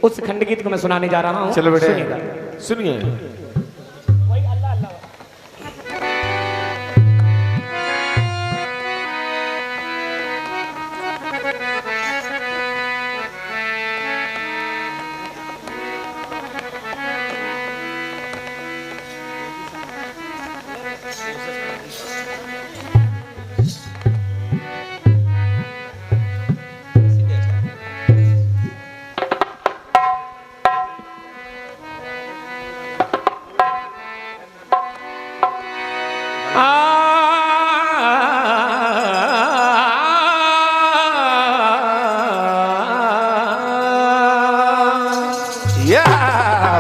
उस खंड गीत को मैं सुनाने जा रहा हूँ। चलो बेटे सुनिएगा। सुनिए।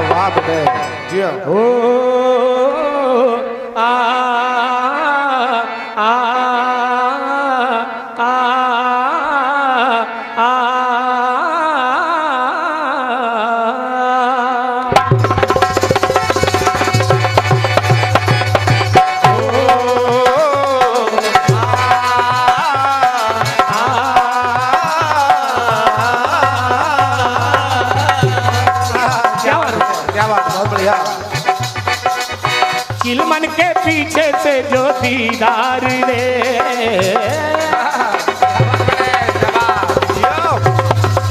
वाह बेटे जी ओ आ आ आ आ चिलमन के पीछे से जो दीदार रे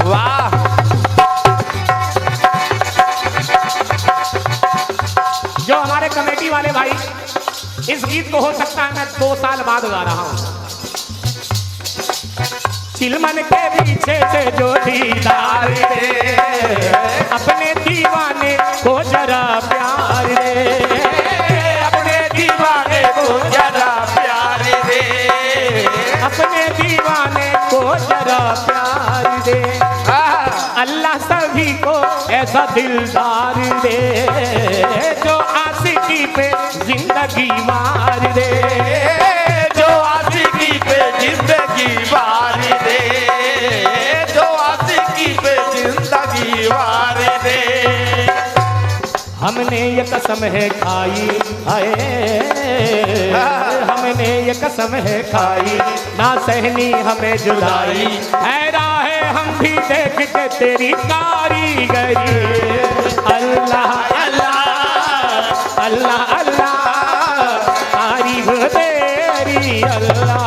वाह जो हमारे कमेटी वाले भाई इस गीत को हो सकता है मैं 2 साल बाद गा रहा हूं। चिलमन के पीछे से जो दीदार रे अपने दीवाने को जरा प्यार रे अपने दीवाने को जरा प्यार दे अपने दीवाने को जरा प्यार दे अल्लाह सभी को ऐसा दिलदार दे जो आशिकी पे जिंदगी मार दे जो आशिकी पे जिंदगी मार दे जो आशिकी पे जिंदगी मार दे। हमने ये कसम है खाई हमने ये कसम है खाई ना सहनी हमें जुदाई है राहे हम भी देख के तेरी कारीगरी अल्लाह अल्लाह अल्लाह अल्लाह तारीफ तेरी अल्लाह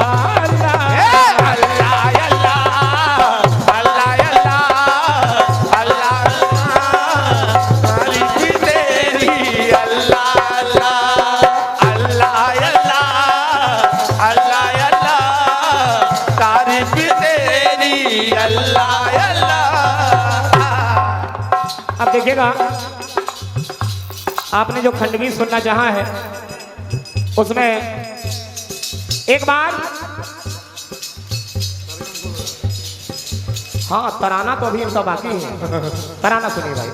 अब देखिएगा आपने जो खंडगीत सुनना चाहा है उसमें एक बार हाँ तराना तो अभी इनका बाकी है। तराना सुनिए भाई।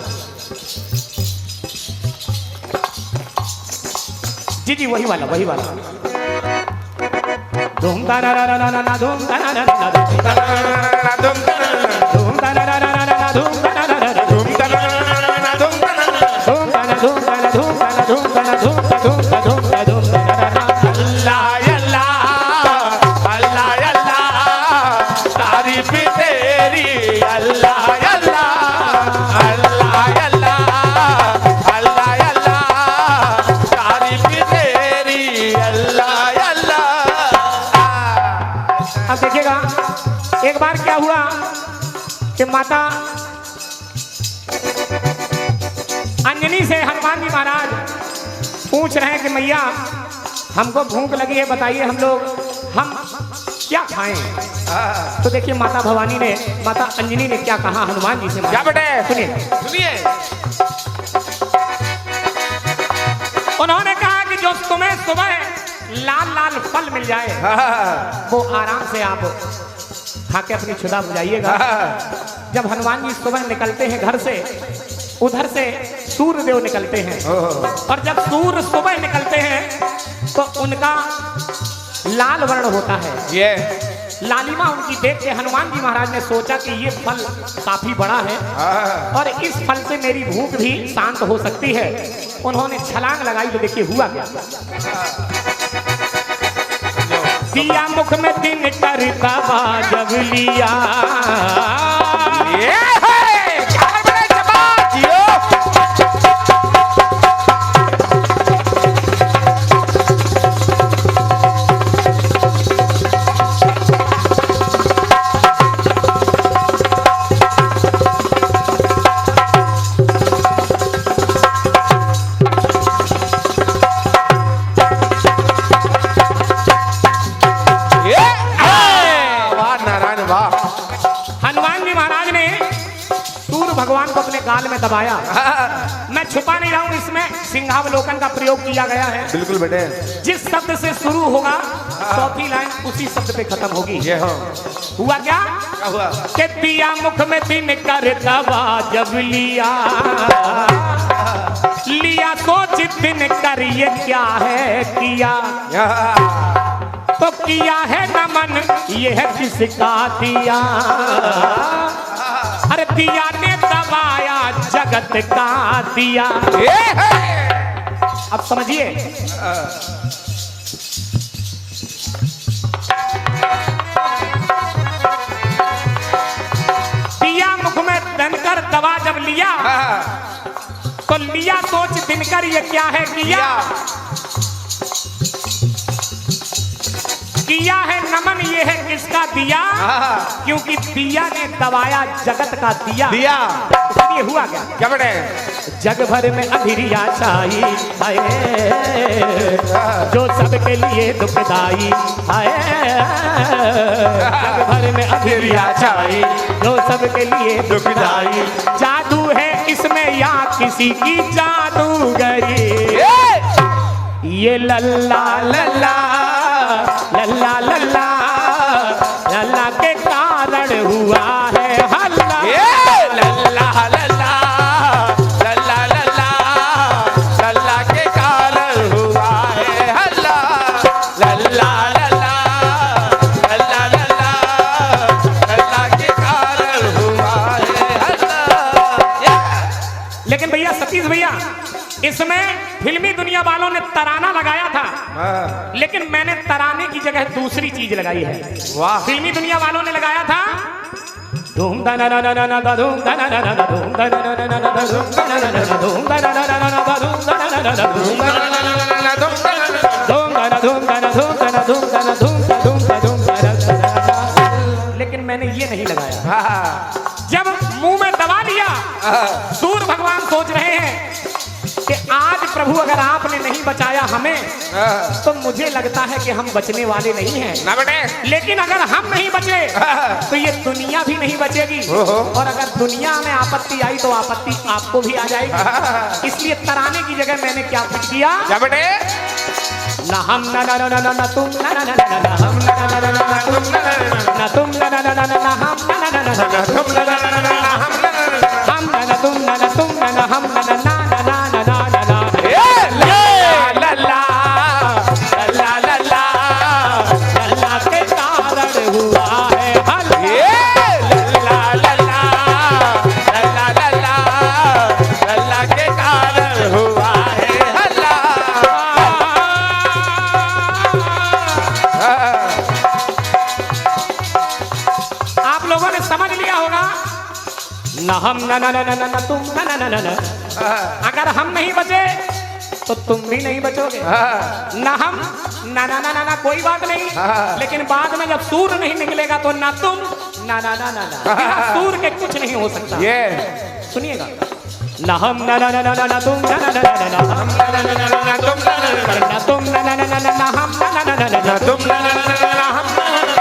जी जी वही वाला धूम तारा रा रा ना धूम तारा रा ना धूम तारा रा धूम तारा रा धूम तारा रा धूम तारा रा धूम तारा रा धूम तारा धूम तारा धूम तारा धूम तारा धूम तारा धूम तारा धूम तारा धूम तारा धूम तारा अल्लाह अल्लाह अल्लाह अल्लाह तारीफ तेरी अल्लाह अल्लाह अल्लाह अल्लाह अल्लाह अल्लाह तारीफ तेरी अल्लाह अल्लाह। अब देखिएगा एक बार क्या हुआ कि माता अंजनी से हनुमान जी महाराज पूछ रहे हैं कि मैया हमको भूख लगी है बताइए हम क्या खाएं। तो देखिए माता भवानी ने माता अंजनी ने क्या कहा हनुमान जी से। क्या बेटे सुनिए उन्होंने कहा कि जो तुम्हें सुबह लाल लाल फल मिल जाए वो आराम से आप खा के अपनी क्षुधा बुझाइएगा। जब हनुमान जी सुबह निकलते हैं घर से उधर से सूर्यदेव निकलते हैं और जब सूर्य सुबह निकलते हैं तो उनका लाल वर्ण होता है। ये लालिमा उनकी देख के हनुमान जी महाराज ने सोचा कि ये फल काफी बड़ा है और इस फल से मेरी भूख भी शांत हो सकती है। उन्होंने छलांग लगाई तो देखिए हुआ क्या। दिया मुख में दिन करता जब लिया गाल में दबाया। मैं छुपा नहीं रहा हूं, इसमें सिंहावलोकन का प्रयोग किया गया है। बिल्कुल बेटे। जिस शब्द से शुरू होगा चौथी लाइन उसी शब्द पे खत्म होगी। ये हो हुआ क्या? क्या हुआ? के दिया मुख में दिन कर दवा जब लिया लिया सोच दिन कर ये क्या है किया, तो किया है नमन ये है किसका दिया, अरे दिया ने दबाया जगत का दिया। अब समझिए, दिया मुख में दनकर दवा जब लिया तो लिया सोच दिनकर ये क्या है किया, किया है नमन ये है किसका दिया, क्योंकि दिया ने दबाया जगत का दिया। दिया इसलिए हुआ क्या? क्या बेटे? जग भर में अंधेरिया छाई है जो सबके लिए दुखदाई है, जग भर में अंधेरिया छाई जो सबके लिए दुखदाई, जादू है इसमें या किसी की जादूगरी, ये लल्ला लल्ला लल्ला लल्ला लल्ला के कारण हुआ है हल्ला, लल्ला लल्ला लल्ला लल्ला लल्ला के कारण हुआ है हल्ला, लल्ला लल्ला लल्ला लल्ला लल्ला के कारण हुआ है हल्ला। लेकिन भैया सतीश भैया, इसमें फिल्मी दुनिया वालों ने तराना लगाया था, लेकिन मैंने तराने की जगह दूसरी चीज लगाई है। वाह। फिल्मी दुनिया वालों ने लगाया था धूम धना ना ना ना ना धूम धना ना ना धूम धना ना ना ना धूम धना ना ना धूम धना ना ना ना धूम धना ना ना धूम धना धूम धना धूम धना धूम धना धूम धूम धूम धना, लेकिन मैंने ये नहीं लगाया। जब मुंह में दबा लिया, सूर्य भगवान सोच रहे हैं कि आज प्रभु अगर आपने नहीं बचाया हमें तो मुझे लगता है कि हम बचने वाले नहीं हैं ना बेटे। लेकिन अगर हम नहीं बचे तो ये दुनिया भी नहीं बचेगी, और अगर दुनिया में आपत्ति आई तो आपत्ति आपको भी आ जाएगी। इसलिए तराने की जगह मैंने क्या फिट किया? क्या बेटे? ना हम ना ना ना ना ना तुम ना ना ना ना ना हम ना ना ना ना तुम ना तुम ना ना ना ना ना हम ना ना ना ना तुम ना ना ना ना हम ना ना तुम ना ना तुम ना ना हम ना ना ना ना ना ना ना ला ला ला ला ला ला के कारण हुआ है हल्ला, ला ला ला ला ला ला ला के कारण हुआ है हल्ला। आप लोगों ने समझ लिया होगा ना हम ना ना ना ना ना तुम ना ना ना ना ना, अगर हम नहीं बचे तो तुम भी नहीं बचोगे। ना हम ना ना ना ना ना कोई बात नहीं, लेकिन बाद में जब सूर्य नहीं निकलेगा तो ना तुम ना ना ना ना ना, बिना सूर्य के कुछ नहीं हो सकता। ये सुनिएगा, ना हम ना ना ना ना ना तुम ना ना ना ना ना हम ना ना ना ना ना तुम ना ना तुम ना ना ना ना ना हम ना ना ना ना तुम ना ना ना ना हम,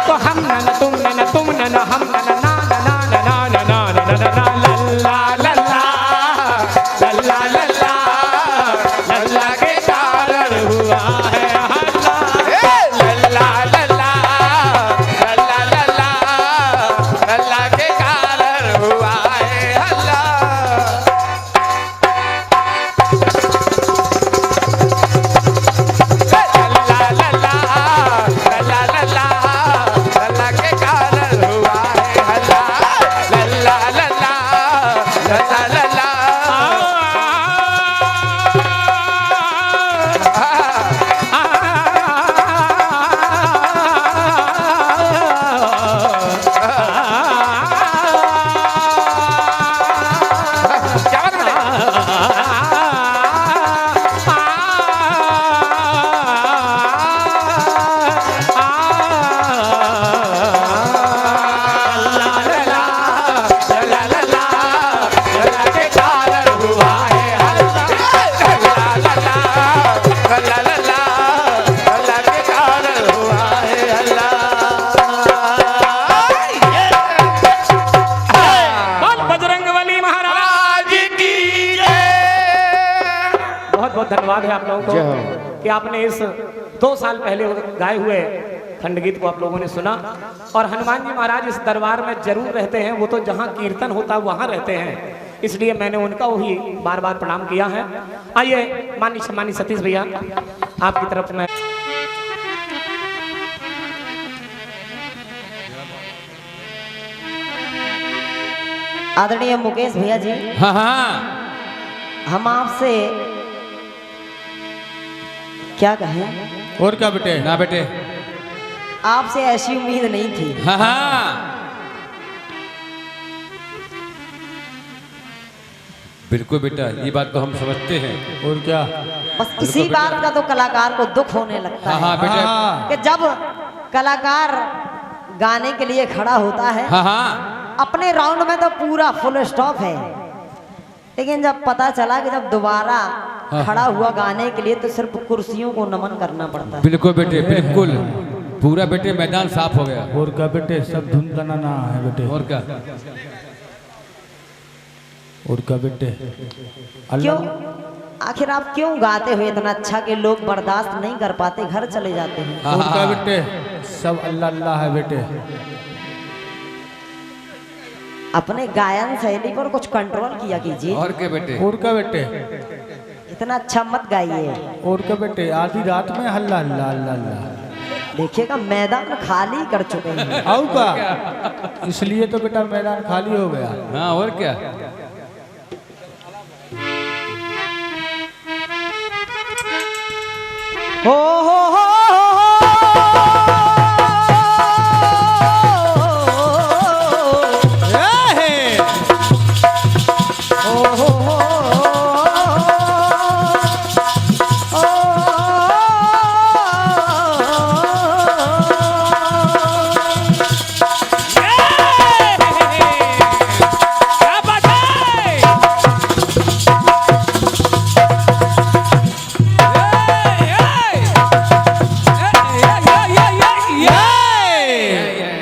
तो हम ना ना तुम ना ना तुम ना ना हम ना ना ना ना ना ना ना ना ना ना लल्ला लल्ला लल्ला लल्ला लल्ला के कारण हुआ है हल्ला, लल्ला लल्ला लल्ला लल्ला लल्ला के कारण हुआ है हल्ला। लल्ला लल्ला लल्ला लल्ला बहुत धन्यवाद है आप लोगों को कि आपने इस 2 साल पहले गाए हुए खंडगीत को आप लोगों ने सुना। और हनुमान जी महाराज इस दरबार में जरूर रहते हैं, वो तो जहाँ कीर्तन होता है वहाँ रहते हैं, इसलिए मैंने उनका वही बार बार प्रणाम किया है। आइए माननीय सतीश भैया आपकी तरफ में आदरणीय मुकेश भैया जी, हाँ हाँ हम आपसे क्या कहें, और क्या बेटे ना बेटे, आपसे ऐसी उम्मीद नहीं थी। हाँ हाँ बिल्कुल बेटा, ये बात तो हम समझते हैं। और क्या, बस इसी बात का तो कलाकार को दुख होने लगता हाँ हाँ है बेटा, कि जब कलाकार गाने के लिए खड़ा होता है, हाँ हाँ अपने राउंड में तो पूरा फुल स्टॉप है, लेकिन जब पता चला कि जब दोबारा खड़ा हुआ गाने के लिए तो सिर्फ कुर्सियों को नमन करना पड़ता है। बिल्कुल बेटे बिल्कुल, पूरा बेटे मैदान साफ हो गया। और क्या बेटे, सब धुन बनाना है बेटे। और क्या, और क्या बेटे, क्यों आखिर आप क्यों गाते हुए इतना अच्छा कि लोग बर्दाश्त नहीं कर पाते, घर चले जाते हैं। हाँ, और क्या हाँ। बेटे, सब अल्लाह अल्लाह है बेटे। अपने गायन शैली पर कुछ कंट्रोल किया कीजिए। और क्या बेटे, और क्या बेटे, इतना अच्छा मत गाइए। और क्या बेटे, आधी रात में हल्ला अल्लाह अल्लाह अल्लाह। देखिएगा मैदान खाली कर चुके हैं। आओ का, इसलिए तो बेटा मैदान खाली हो गया। हाँ और क्या, हो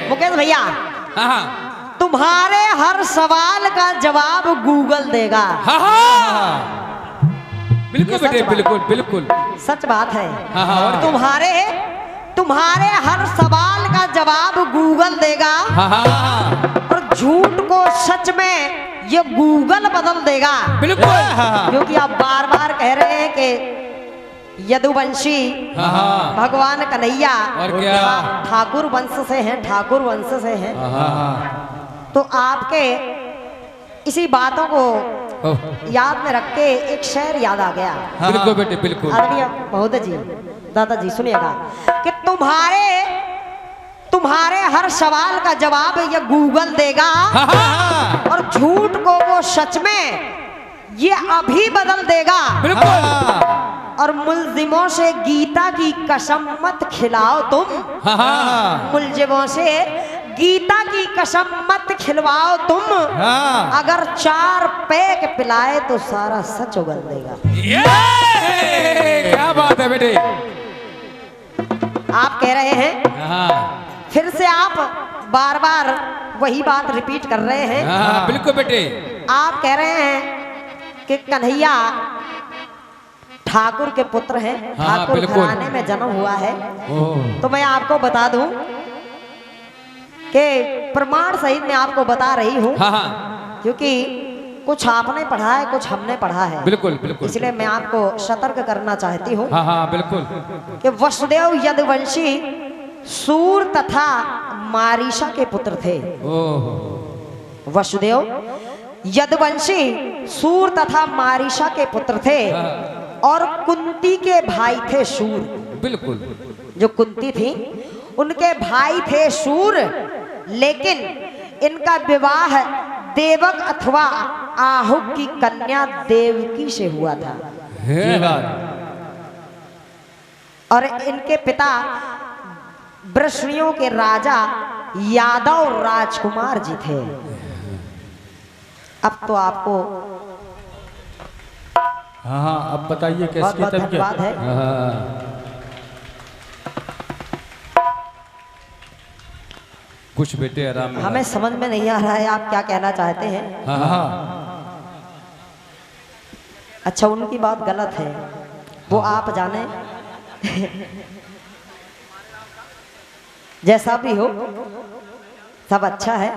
मुकेश भैया, हाँ हाँ तुम्हारे हर सवाल का जवाब गूगल देगा। हाँ हाँ बिल्कुल बेटे बिल्कुल बिल्कुल, सच बात है। हाँ हाँ, और तुम्हारे हर सवाल का जवाब गूगल देगा। हाँ हाँ और झूठ को सच में ये गूगल बदल देगा। बिल्कुल, क्योंकि आप बार बार कह रहे हैं कि यदुवंशी हाँ हाँ भगवान कन्हैया और क्या, ठाकुर वंश से हैं, ठाकुर वंश से हैं। हाँ हाँ तो आपके इसी बातों को ओह, याद में रख के एक शेर याद आ गया। बिल्कुल बेटे बिल्कुल, आदरणीय महोदय जी, दादाजी सुनिएगा कि तुम्हारे हर सवाल का जवाब ये गूगल देगा। हाँ हाँ और झूठ को वो सच में ये अभी बदल देगा। बिल्कुल, और मुल्जिमों से गीता की कसम मत खिलाओ तुम। हाँ हाँ मुल्जिमों से गीता की कसम मत खिलवाओ तुम। हाँ, अगर 4 पैक पिलाए तो सारा सच उगल देगा। ये क्या बात है बेटे, आप कह रहे हैं, हाँ फिर से आप बार बार वही बात रिपीट कर रहे हैं। हाँ बिल्कुल बेटे, आप कह रहे हैं कि कन्हैया ठाकुर के पुत्र हैं, हाँ, ठाकुर बिल्कुल। घराने में जन्म हुआ है। ओह, तो मैं आपको बता दूं कि प्रमाण सहित मैं आपको बता रही हूं, हाँ हाँ क्योंकि कुछ आपने पढ़ा है, कुछ हमने पढ़ा है। बिल्कुल बिल्कुल, इसलिए मैं आपको सतर्क करना चाहती हूँ हाँ हाँ बिल्कुल, कि वसुदेव यदुवंशी सूर तथा मारीशा के पुत्र थे। ओह, वसुदेव यदुवंशी सूर तथा मारीशा के पुत्र थे। और कुंती के भाई थे शूर। बिल्कुल, जो कुंती थी उनके भाई थे शूर, लेकिन इनका विवाह देवक अथवा आहुक की कन्या देवकी से हुआ था। है बात, और इनके पिता वृष्णियों के राजा यादव राजकुमार जी थे। अब तो आपको हाँ हाँ, अब बताइए बहुत कैसे बहुत तब क्या। धन्यवाद है। हाँ, कुछ बेटे आराम में, हमें समझ में नहीं आ रहा है आप क्या कहना चाहते हैं। हाँ हाँ हाँ अच्छा, उनकी बात गलत है, वो आप जाने। जैसा भी हो सब अच्छा है,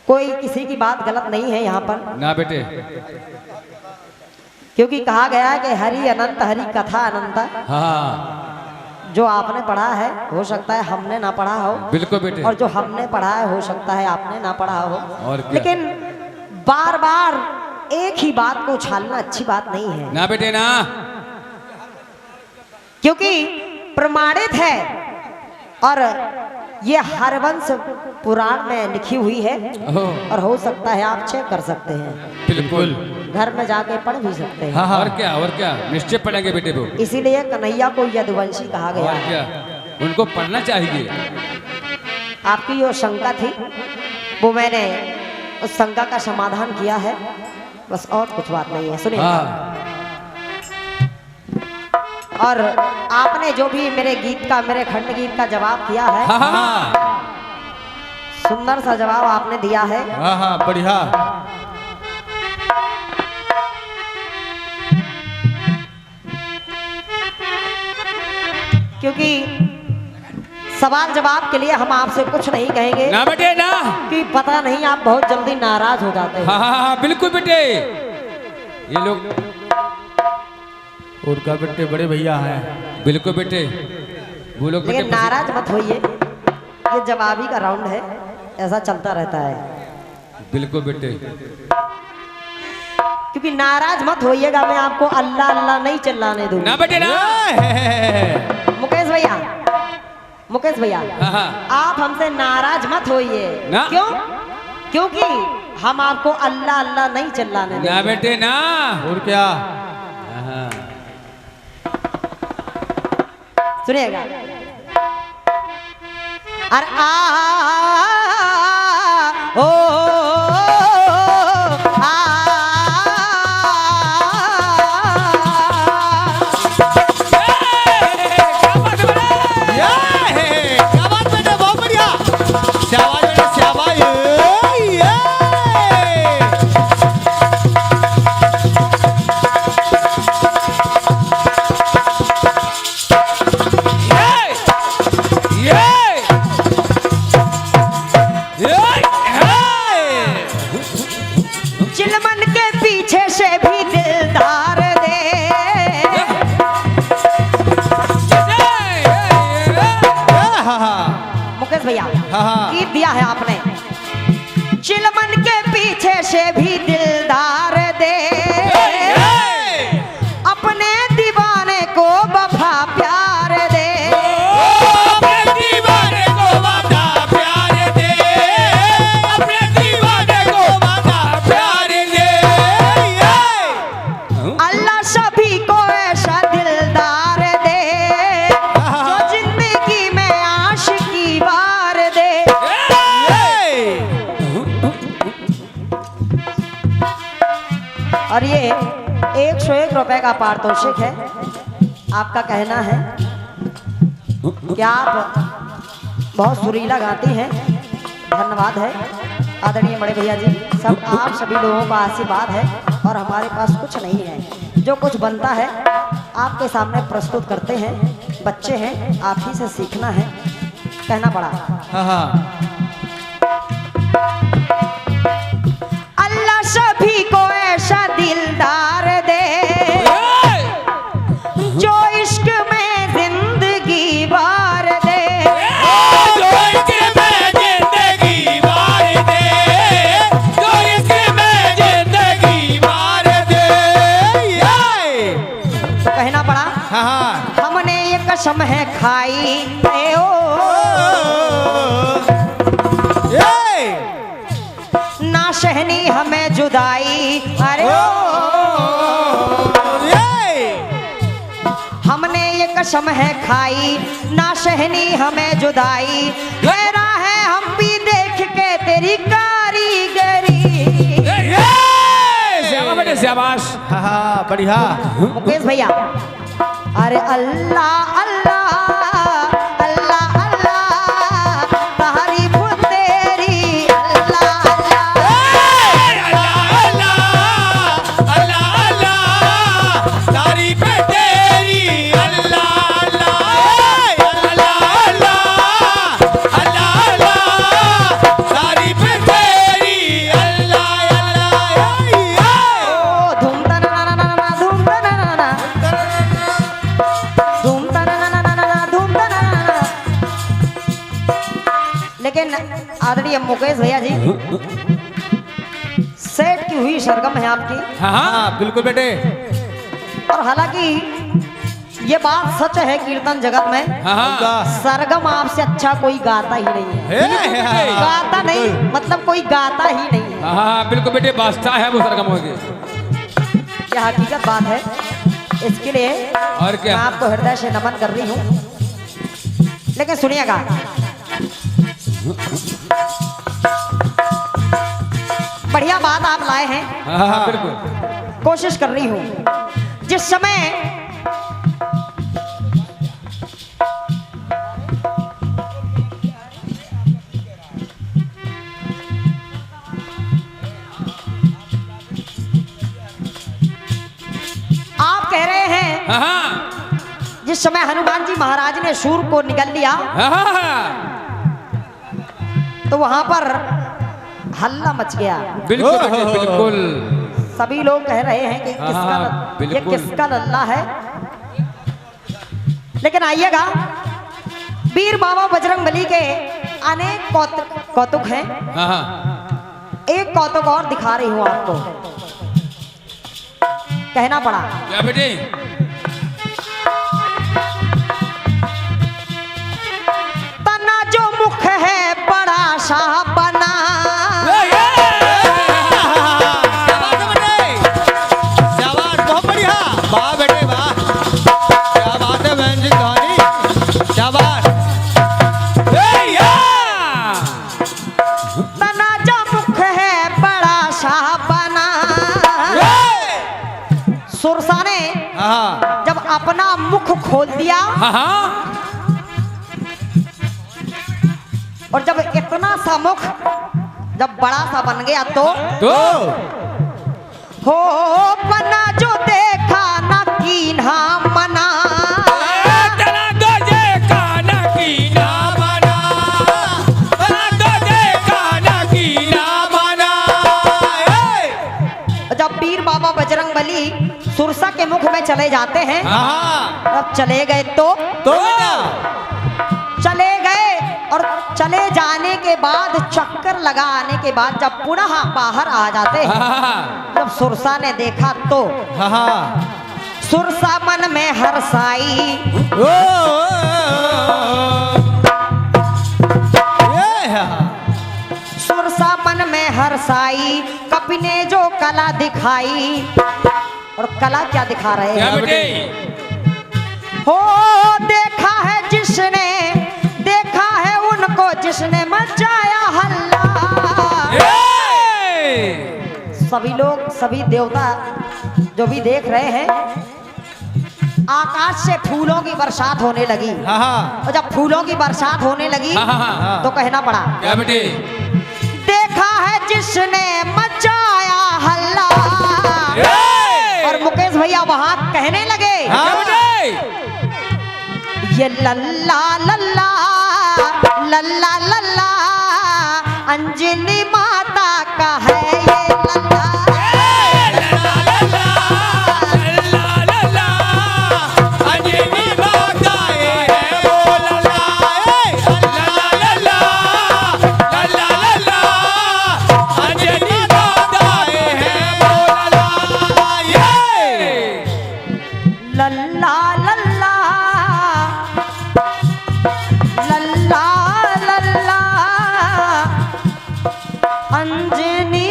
कोई किसी की बात गलत नहीं है यहाँ पर ना बेटे। क्योंकि कहा गया है कि हरि अनंत हरि कथा अनंत। हाँ जो आपने पढ़ा है हो सकता है हमने ना पढ़ा हो, बिल्कुल बेटे। और जो हमने पढ़ा है हो सकता है आपने ना पढ़ा हो। और क्या? लेकिन बार बार एक ही बात को उछालना अच्छी बात नहीं है, ना बेटे ना। क्योंकि प्रमाणित है और ये हरवंश पुराण में लिखी हुई है ओह, और हो सकता है आप चेक कर सकते हैं, बिल्कुल। घर में जाके पढ़ भी सकते हैं। हाँ हाँ और क्या निश्चय पढ़ेंगे बेटे वो। इसीलिए कन्हैया को यदुवंशी कहा गया और है। क्या, उनको पढ़ना चाहिए। आपकी जो शंका थी वो मैंने उस शंका का समाधान किया है, बस और कुछ बात नहीं है। सुनिए, हाँ और आपने जो भी मेरे गीत का, मेरे खंड गीत का जवाब किया है, हाँ हाँ सुंदर सा जवाब आपने दिया है। हाँ हाँ बढ़िया। क्योंकि सवाल जवाब के लिए हम आपसे कुछ नहीं कहेंगे ना बेटे ना। कि पता नहीं आप बहुत जल्दी नाराज हो जाते हैं। हाँ हाँ हाँ बिल्कुल बेटे। ये लोग उनका बेटे बड़े भैया हैं। बिल्कुल बेटे, वो लोग लेकिन बेटे नाराज मत होइए, ये जवाबी का राउंड है, ऐसा चलता रहता है। बिल्कुल बेटे। क्योंकि नाराज मत होइएगा, मैं आपको अल्लाह अल्लाह नहीं चिल्लाने दूंगा। ना बेटे ना। मुकेश भैया, मुकेश भैया, हाँ हाँ आप हमसे नाराज मत होइए। ना। क्यों? क्योंकि हम आपको अल्लाह अल्लाह नहीं चिल्लाने ना देंगे। बेटे ना। और क्या? हाँ सुनिएगा, अरे ओ आ क्या बात बेटे, बहुत बढ़िया। शाबाश बेटे शाबाश। चिलमन के पीछे से भी दिलदार दे, मुकेश भैया हाँ। गीत दिया है आपने। चिलमन के पीछे से भी दिलदार दे, अपने दीवाने को वफा प्यार दे। अपने दीवाने को वादा प्यार दे, अपने दीवाने को वादा प्यार दे। अल्लाह सभी को ऐसा दिलदार दे, जो जिंदगी में आशिकी बार दे। और ये 101 रुपए का पारितोषिक है। आपका कहना है कि आप बहुत सुरीला गाती हैं, धन्यवाद है आदरणीय बड़े भैया जी। सब आप सभी लोगों का आशीर्वाद है और हमारे पास कुछ नहीं है। जो कुछ बनता है आपके सामने प्रस्तुत करते हैं। बच्चे हैं, आप ही से सीखना है, कहना पड़ा। हाँ हाँ अल्लाह सभी को ऐसा दिलदार दे, जो इश्क में जिंदगी वार दे। जो इश्क में जिंदगी वार दे, जो इश्क में जिंदगी वार दे। तो कहना पड़ा, हाँ हाँ। हमने ये कसम है खाई है ओ, ना सहनी हमें जुदाई। अरे हमने ये कसम है खाई, ना सहनी हमें जुदाई। गहरा है हम भी देख के तेरी कारीगरी। शाबाश बेटे शाबाश। हाँ हाँ बढ़िया। मुकेश भैया, अरे अल्लाह अल्लाह अल्लाह अल्लाह तारीफ तेरी। अल्लाह अल्लाह अल्लाह अल्लाह अल्लाह तारीफ तेरी। आदरणीय मुकेश भैया जी, सेठ की हुई सरगम है आपकी। हाँ हाँ बिल्कुल बेटे। और हालांकि ये बात सच है, कीर्तन जगत में हाँ हाँ सरगम आपसे अच्छा कोई गाता ही नहीं है। गाता नहीं मतलब कोई गाता ही नहीं है। हाँ हाँ बिल्कुल बेटे, बादशाह है वो सरगम होगी। यह हकीकत बात है। इसके लिए और क्या? मैं आपको हृदय से नमन कर रही हूँ। लेकिन सुनिएगा, बढ़िया बात आप लाए हैं। हाँ हाँ बिल्कुल। कोशिश कर रही हूँ जिस समय आप कह रहे हैं, हाँ हाँ जिस समय हनुमान जी महाराज ने सूर को निगल लिया हाँ हाँ तो वहां पर हल्ला मच गया। बिल्कुल बेटे, बिल्कुल। सभी लोग कह रहे हैं कि हाँ, ये बिल्कुल। किसका लल्ला है। लेकिन आइएगा, वीर बाबा बजरंगबली के अनेक कौतुक हैं। हाँ हाँ एक कौतुक और दिखा रही हूं आपको, कहना पड़ा। क्या बेटे? तना जो मुख है बड़ा सा बना, बहुत बढ़िया। वाह बेटे वाह, क्या बात है बहन जी कहानी, शाबाश। तना जो मुख है बड़ा सा बना। सुरसा ने हाँ जब अपना मुख खोल दिया हाँ हाँ और जब इतना सा मुख जब बड़ा सा बन गया तो हो बना जो देखा ना कीन्हा मना। जब वीर बाबा बजरंगबली सुरसा के मुख में चले जाते हैं, तब चले गए तो चले गए और चले जाने के बाद चक्कर लगा आने के बाद जब पुनः बाहर आ जाते हैं, जब सुरसा ने देखा तो सुरसा मन में हर्षाई। सुरसा मन में हर्षाई, कपि ने जो कला दिखाई। और कला क्या दिखा रहे क्या हैं? बेटे? हो देखा है जिसने, देखा है उनको जिसने मचाया हल्ला। सभी लोग, सभी देवता जो भी देख रहे हैं, आकाश से फूलों की बरसात होने लगी। और जब फूलों की बरसात होने लगी तो कहना पड़ा, क्या बेटे? देखा है जिसने मचाया हल्ला। और मुकेश भैया वहां कहने लगे, क्या बेटे? ये लल्ला लल्ला लल्ला लल्ला अंजनी माता का है ये लल्ला। लल्ला लल्ला लल्ला लल्ला अंजनी